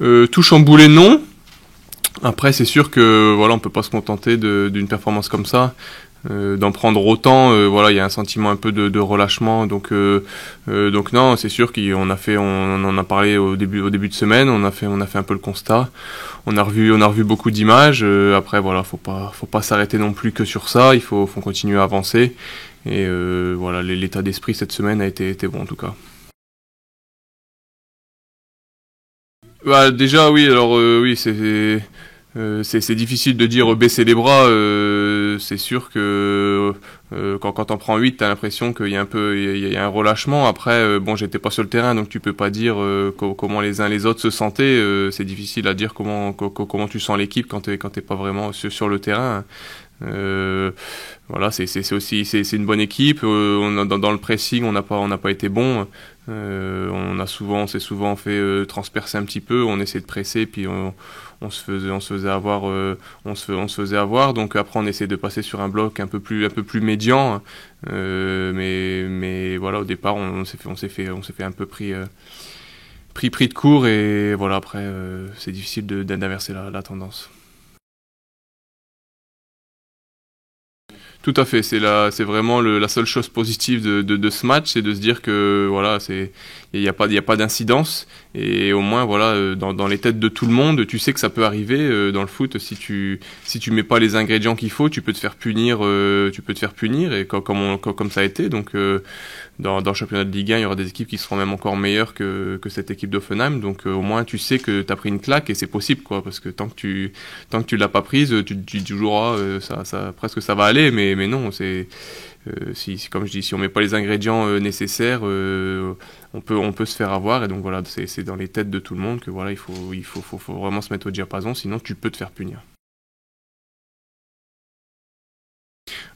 Tout chamboulé, non. Après, c'est sûr que voilà, on peut pas se contenter d'une performance comme ça. D'en prendre autant, voilà, il y a un sentiment un peu de relâchement, donc non, c'est sûr qu'on a fait, on en a parlé au début de semaine, on a fait un peu le constat, on a revu beaucoup d'images. Après, voilà, faut pas s'arrêter non plus que sur ça, il faut continuer à avancer, et voilà, l'état d'esprit cette semaine a été bon en tout cas. Bah, déjà oui, alors oui, c'est difficile de dire baisser les bras. C'est sûr que quand on prend 8, t'as l'impression qu'il y a un peu, il y a un relâchement. Après, bon, j'étais pas sur le terrain, donc tu peux pas dire comment les uns les autres se sentaient. C'est difficile à dire comment tu sens l'équipe quand t'es pas vraiment sur le terrain. Euh, voilà, c'est aussi c'est une bonne équipe. Dans le pressing, on n'a pas été bon. On s'est souvent fait transpercer un petit peu. On essayait de presser, puis on se faisait avoir, on se faisait avoir. Donc après, on essayait de passer sur un bloc un peu plus médian. Mais voilà, au départ, on s'est fait un peu pris de court, et voilà, après, c'est difficile d'inverser la tendance. Tout à fait, c'est vraiment la seule chose positive de ce match, c'est de se dire que voilà, il y a pas d'incidence, et au moins voilà, dans les têtes de tout le monde, tu sais que ça peut arriver dans le foot. Si tu mets pas les ingrédients qu'il faut, tu peux te faire punir, et comme ça a été. Donc dans le championnat de Ligue 1, il y aura des équipes qui seront même encore meilleures que cette équipe d'Offenheim. Donc au moins tu sais que tu as pris une claque, et c'est possible quoi, parce que tant que tu l'as pas prise, tu te dis toujours presque ça va aller, mais non, comme je dis, si on met pas les ingrédients nécessaires, on peut se faire avoir. Et donc voilà, c'est dans les têtes de tout le monde que voilà, faut vraiment se mettre au diapason, sinon tu peux te faire punir.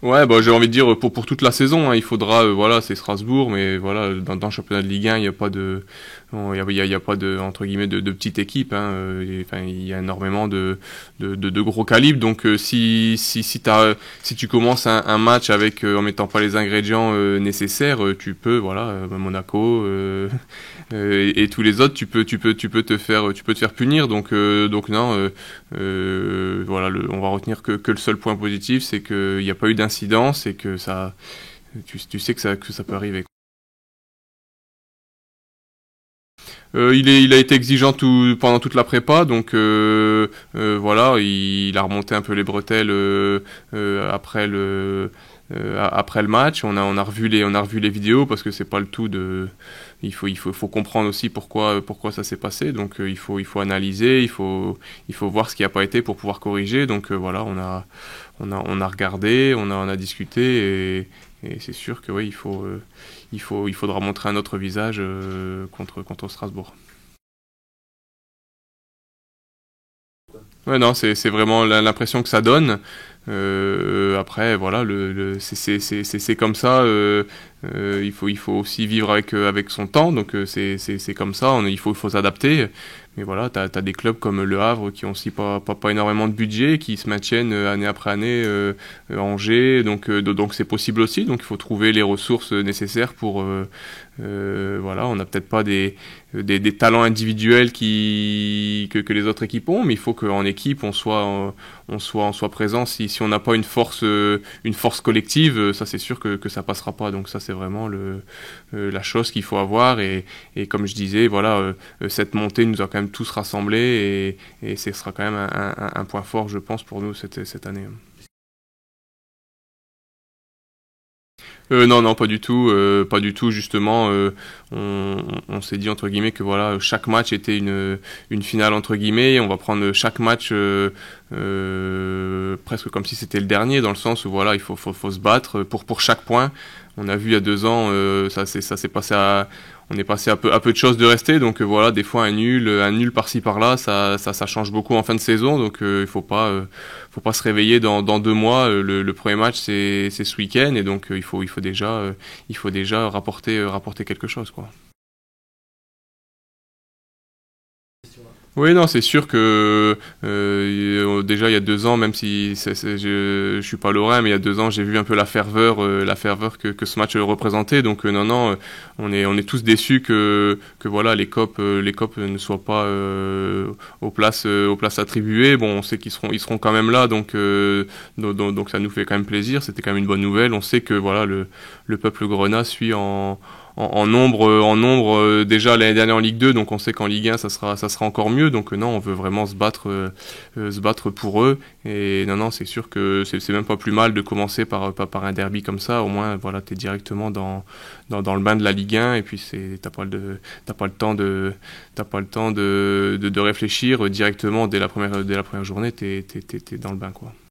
Ouais, bah j'ai envie de dire pour toute la saison, hein, il faudra, voilà, c'est Strasbourg, mais voilà, dans le championnat de Ligue 1, il n'y a pas de, il y a pas de, entre guillemets, de petite équipe, hein. Enfin, il y a énormément de gros calibres. Donc si tu commences un match avec en mettant pas les ingrédients nécessaires, tu peux, voilà, Monaco et tous les autres, tu peux te faire punir. Donc non, voilà, on va retenir que le seul point positif, c'est qu'il n'y a pas eu d'incidence, et que tu sais que ça peut arriver. Il a été exigeant pendant toute la prépa, donc voilà, il a remonté un peu les bretelles après le match. On a revu les vidéos, parce que c'est pas le tout de, faut comprendre aussi pourquoi ça s'est passé. Donc il faut analyser, il faut voir ce qui a pas été pour pouvoir corriger. Donc voilà, on a regardé, on a discuté, et c'est sûr que oui, il faudra montrer un autre visage contre Strasbourg. Ouais, non, c'est vraiment l'impression que ça donne. Après, voilà, c'est comme ça. Il faut aussi vivre avec son temps. Donc c'est comme ça. Il faut s'adapter. Mais voilà, t'as des clubs comme Le Havre qui ont aussi pas énormément de budget, qui se maintiennent année après année. Angers, donc c'est possible aussi. Donc il faut trouver les ressources nécessaires pour. Voilà, on n'a peut-être pas des talents individuels que les autres équipes ont, mais il faut qu'en équipe on soit présent. Si on n'a pas une force collective, ça c'est sûr que ça passera pas. Donc ça c'est vraiment la chose qu'il faut avoir, et comme je disais, voilà, cette montée nous a quand même tous rassemblés, et ce sera quand même un point fort, je pense, pour nous cette année. Non, non, pas du tout. Justement, on s'est dit entre guillemets que voilà, chaque match était une finale entre guillemets. On va prendre chaque match presque comme si c'était le dernier, dans le sens où voilà, faut se battre pour chaque point. On a vu il y a 2 ans, ça s'est passé on est passé à peu de choses de rester. Donc voilà, des fois un nul par-ci par-là, ça change beaucoup en fin de saison. Donc faut pas se réveiller dans 2 mois. Le premier match c'est ce week-end, et donc il faut déjà rapporter quelque chose quoi. Oui, non, c'est sûr que déjà il y a 2 ans, même si je suis pas lorrain, mais il y a 2 ans, j'ai vu un peu la ferveur que ce match représentait. Donc non, non, on est tous déçus que voilà les copes ne soient pas aux places attribuées. Bon, on sait ils seront quand même là, donc ça nous fait quand même plaisir. C'était quand même une bonne nouvelle. On sait que voilà le peuple grenat suit en nombre déjà l'année dernière en Ligue 2, donc on sait qu'en Ligue 1 ça sera encore mieux. Donc non, on veut vraiment se battre pour eux. Et non, non, c'est sûr que c'est même pas plus mal de commencer par un derby comme ça. Au moins, voilà, t'es directement dans le bain de la Ligue 1, et puis t'as pas le temps de réfléchir directement dès la première journée. T'es dans le bain, quoi.